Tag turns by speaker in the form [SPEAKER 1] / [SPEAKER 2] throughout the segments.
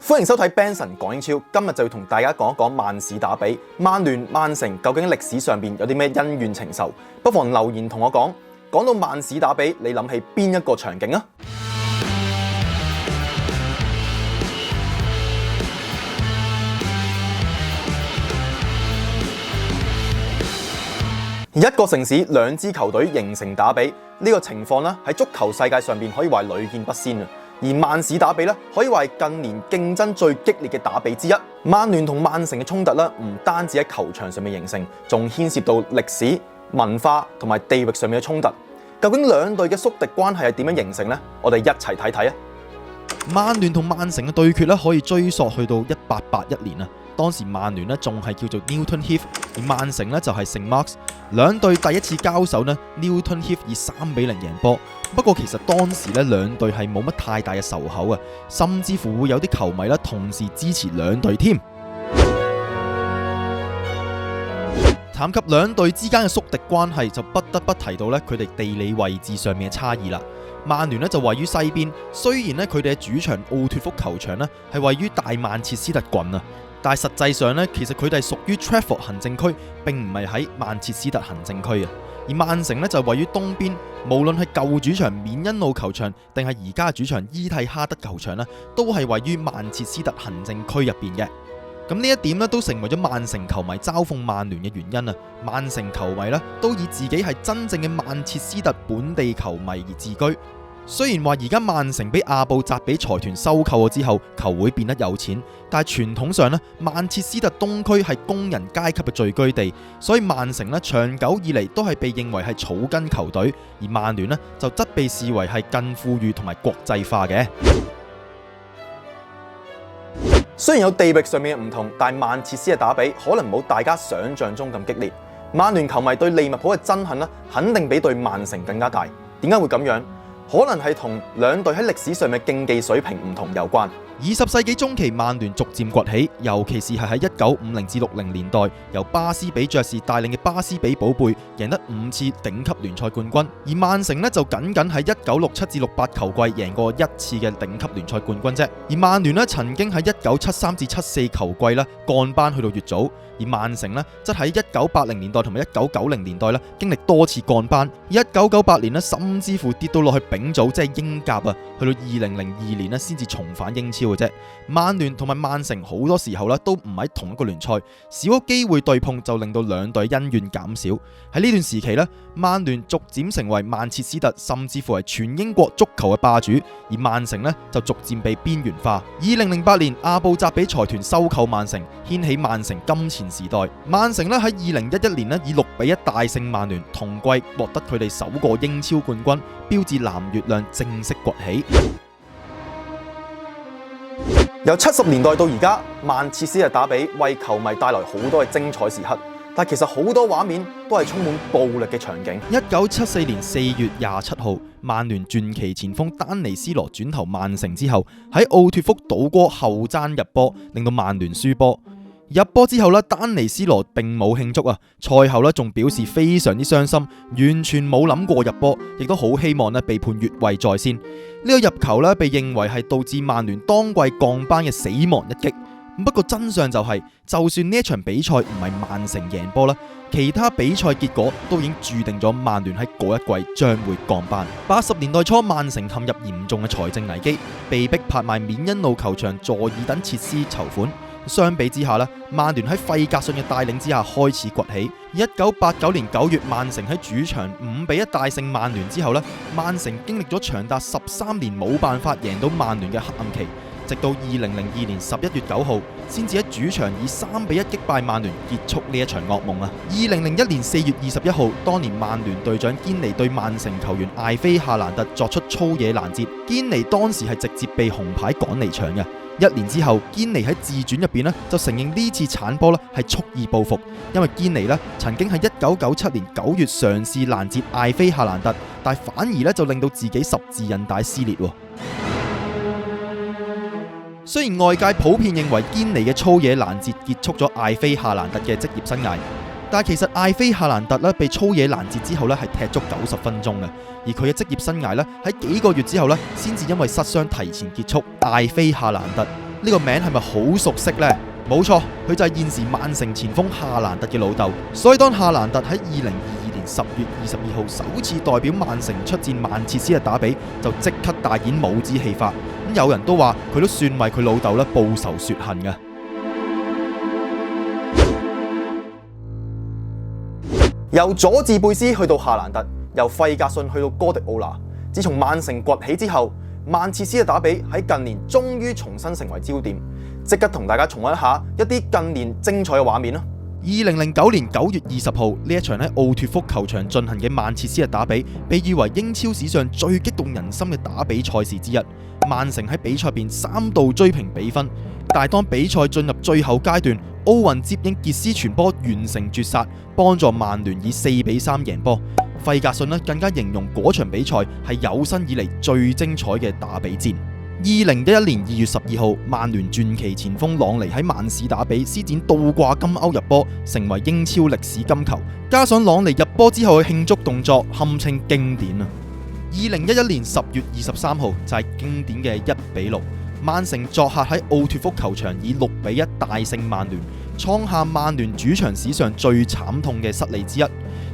[SPEAKER 1] 歡迎收睇 Benson 講英超，今日就要同大家講一講曼市打比，曼聯、曼城究竟歷史上邊有啲咩恩怨情仇？不妨留言同我講。講到曼市打比，你諗起邊一個場景啊？一個城市兩支球隊形成打比，呢個情況咧喺足球世界上邊可以話屢見不鮮啊！而曼市打比咧，可以話係近年競爭最激烈嘅打比之一。曼聯同曼城嘅衝突咧，唔單止喺球場上面形成，仲牽涉到歷史、文化同埋地域上面嘅衝突。究竟兩隊嘅宿敵關係係點樣形成呢？我哋一齊睇睇啊！
[SPEAKER 2] 曼聯同曼城嘅對決咧，可以追溯去到1881年啊。當時曼聯咧仲係叫做 Newton Heath， 而曼城咧就係聖 Marks。兩隊第一次交手呢 Newton Heath 以3-0贏波。不過其實當時咧兩隊係冇乜太大嘅仇口啊，甚至乎會有啲球迷咧同時支持兩隊添。談及兩隊之間嘅宿敵關係，就不得不提到咧佢哋地理位置上面嘅差異啦。曼聯咧就位於西邊，雖然咧佢哋嘅主場奧脱福球場咧係位於大曼徹斯特郡啊，但係實際上咧其實佢哋係屬於 Trafford 行政區，並唔係喺曼徹斯特行政區啊。而曼城咧就位於東邊，無論係舊主場緬因路球場定係而家主場伊蒂哈德球場咧，都係位於曼徹斯特行政區入邊嘅。咁呢一點咧都成為咗曼城球迷嘲諷曼聯嘅原因啊！曼城球迷咧都以自己係真正嘅曼徹斯特本地球迷而自居。雖然話而家曼城俾阿布扎比財團收購咗之後，球會變得有錢，但係傳統上咧，曼徹斯特東區係工人階級嘅聚居地，所以曼城咧長久以嚟都係被認為係草根球隊，而曼聯咧就則被視為係更富裕同埋國際化嘅。
[SPEAKER 1] 雖然有地域上面嘅唔同，但係曼徹斯特打比可能冇大家想象中咁激烈。曼聯球迷對利物浦嘅憎恨咧，肯定比對曼城更加大。點解會咁樣？可能係同兩隊喺歷史上嘅競技水平唔同有關。
[SPEAKER 2] 20世紀中期，曼聯逐漸崛起，尤其是係喺1950至60年代，由巴斯比爵士帶領嘅巴斯比寶貝贏得5次頂級聯賽冠軍，而曼城呢，就僅僅喺1967至68球季贏過1次嘅頂級聯賽冠軍啫。而曼聯呢，曾經喺1973至74球季呢降班去到乙組，而曼城呢，則喺1980年代同埋1990年代呢經歷多次降班，1998年呢，甚至乎跌到落去丙組，即係英甲啊，去到2002年呢先至重返英超嘅啫。曼聯同埋曼城好多時候咧都唔喺同一個聯賽，少咗機會對碰就令到兩隊恩怨減少。喺呢段時期咧，曼聯逐漸成為曼徹斯特甚至乎係全英國足球嘅霸主，而曼城咧就逐漸被邊緣化。2008年阿布扎比財團收購曼城，掀起曼城金錢時代。曼城咧喺2011年咧以6-1大勝曼聯，同季獲得佢哋首個英超冠軍，標誌藍月亮正式崛起。
[SPEAKER 1] 由70年代到而家，曼徹斯特打比為球迷帶來好多嘅精彩時刻，但其實好多畫面都係充滿暴力嘅場景。
[SPEAKER 2] 1974年4月27號，曼聯傳奇前鋒丹尼斯羅轉投曼城之後，喺奧脱福倒戈後爭入波，令到曼聯輸波。入波之後咧，丹尼斯羅並冇慶祝啊，賽後咧仲表示非常之傷心，完全冇諗過入波，亦都好希望咧被判越位在先。呢個入球咧被認為係導致曼聯當季降班嘅死亡一擊。不過真相就係，就算呢一場比賽唔係曼城贏波啦，其他比賽結果都已經注定咗曼聯喺嗰一季將會降班。80年代初，曼城陷入嚴重嘅財政危機，被迫拍賣緬因路球場座椅等設施籌款。相比之下咧，曼聯喺費格遜嘅帶領之下開始崛起。1989年9月，曼城喺主場5-1大勝曼聯之後咧，曼城經歷咗長達13年冇辦法贏到曼聯嘅黑暗期，直到2002年11月9號，先至喺主場以3-1擊敗曼聯，結束呢一場噩夢啊！2001年4月21號，當年曼聯隊長堅尼對曼城球員艾菲夏蘭特作出粗野攔截，堅尼當時係直接被紅牌趕離場嘅。1年之後，堅尼喺自傳入邊就承認呢次鏟波係蓄意報復，因為堅尼曾經喺1997年9月嘗試攔截艾菲夏蘭特，但反而就令到自己十字韌帶撕裂。雖然外界普遍認為堅尼嘅粗野攔截結束咗艾菲夏蘭特嘅職業生涯，但其實艾菲夏蘭特被粗野攔截之後係踢足90分鐘嘅，而佢嘅職業生涯喺幾個月之後先至因為失傷提前結束。艾菲夏蘭特呢個名係咪好熟悉呢？冇錯，佢就係現時曼城前鋒夏蘭特嘅老豆。所以當夏蘭特喺2022年10月22號首次代表曼城出戰曼徹斯特打比，就即刻大演帽子戲法。咁有人都話佢都算為佢老豆咧報仇雪恨嘅。
[SPEAKER 1] 由佐治貝斯去到夏蘭特，由費格遜去到哥迪奧拿，自從曼城崛起之後，曼徹斯特打比喺近年終於重新成為焦點。即刻同大家重溫一下一啲近年精彩嘅畫面啦！2009年9月20號呢一場喺奧脱福球場進行嘅曼徹斯特打比，被譽為英超史上最激動人心嘅打比賽事之一。曼城喺比賽邊3度追平比分，但係當比賽進入最後階段，奧雲接應傑斯傳波完成絕殺，幫助曼聯以4比3贏波。費格遜更加形容嗰場比賽係有生以嚟最精彩嘅打比戰。2011年2月12號，曼聯傳奇前鋒朗尼喺曼市打比施展倒掛金鈎入波，成為英超歷史金球。加上朗尼入波之後嘅慶祝動作，堪稱經典啊！2011年10月23號就係經典嘅1比6，曼城作客喺奧脱福球場以6比1大勝曼聯，創下曼聯主場史上最慘痛嘅失利之一。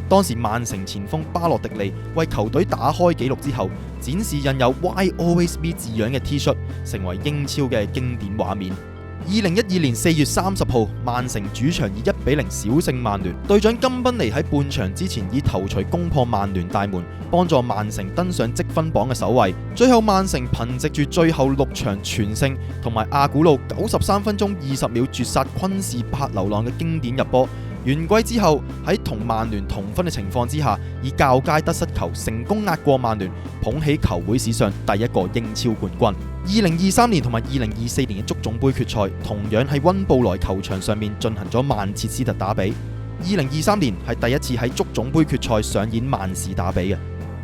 [SPEAKER 1] 當時曼城前鋒巴洛迪利為球隊打開紀錄之後，展示印有 Why Always Me 字樣嘅 T 恤，成為英超嘅經典畫面。2012年4月30號，曼城主場以1比0小勝曼聯，隊長金賓尼喺半場之前以頭槌攻破曼聯大門，幫助曼城登上積分榜嘅首位。最後曼城憑藉住最後6場全勝同埋阿古路93分鐘20秒絕殺昆士柏流浪嘅經典入波。完季之後喺同曼聯同分嘅情況之下，以較佳得失球成功壓過曼聯，捧起球會史上第一個英超冠軍。2023年同埋2024年嘅足總杯決賽，同樣喺溫布萊球場上面進行咗曼徹斯特打比。2023年係第一次喺足總杯決賽上演曼市打比嘅。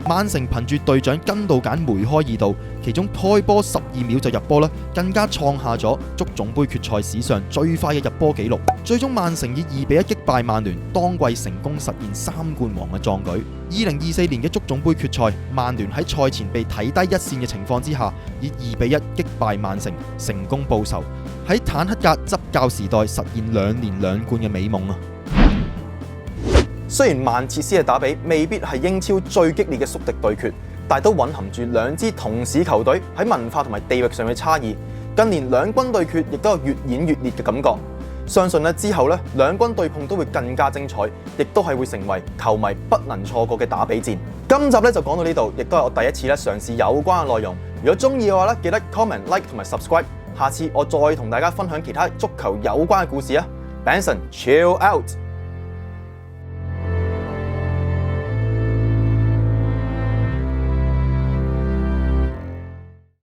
[SPEAKER 1] 曼城憑住隊長根道簡梅開二度，其中開波12秒就入波啦，更加創下咗足總杯決賽史上最快嘅入波紀錄。最終曼城以2比1擊敗曼聯，當季成功實現3冠王嘅壯舉。2024年嘅足總杯決賽，曼聯喺賽前被睇低一線嘅情況之下，以2比1擊敗曼城，成功報仇，喺坦克格執教時代實現2年2冠嘅美夢啊！雖然曼徹斯特打比未必係英超最激烈嘅宿敵對決，但都蘊含住兩支同市球隊喺文化同埋地域上嘅差異。近年兩軍對決亦都有越演越烈嘅感覺。相信之後兩軍對碰都會更加精彩，亦都係會成為球迷不能錯過嘅打比戰。今集就講到呢度，亦都係我第一次嘗試有關嘅內容。如果中意嘅話記得 comment、like 同埋 subscribe。下次我再同大家分享其他足球有關嘅故事啊！Benson chill out。